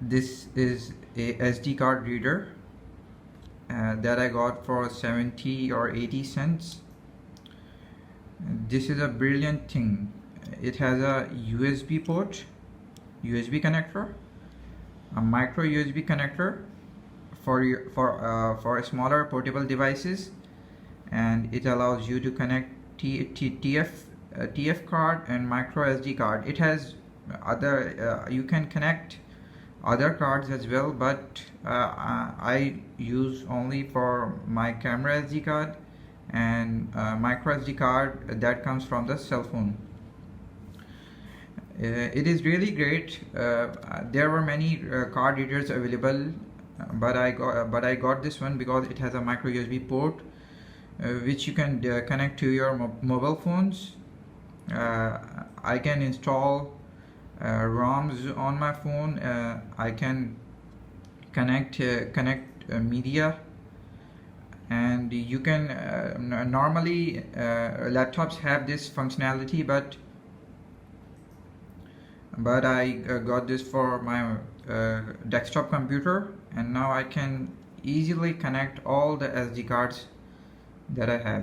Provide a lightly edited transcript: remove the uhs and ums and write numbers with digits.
This is a SD card reader that I got for 70 or 80 cents. This is a brilliant thing. It has a USB port, USB connector, a micro USB connector for smaller portable devices, and it allows you to connect TF card and micro SD card. It has other you can connect other cards as well, but I use only for my camera SD card and micro SD card that comes from the cell phone. It is really great. There were many card readers available, but I got this one because it has a micro USB port which you can connect to your mobile phones. I can install ROMs on my phone. I can connect media, and you can normally laptops have this functionality, but I got this for my desktop computer, and now I can easily connect all the SD cards that I have.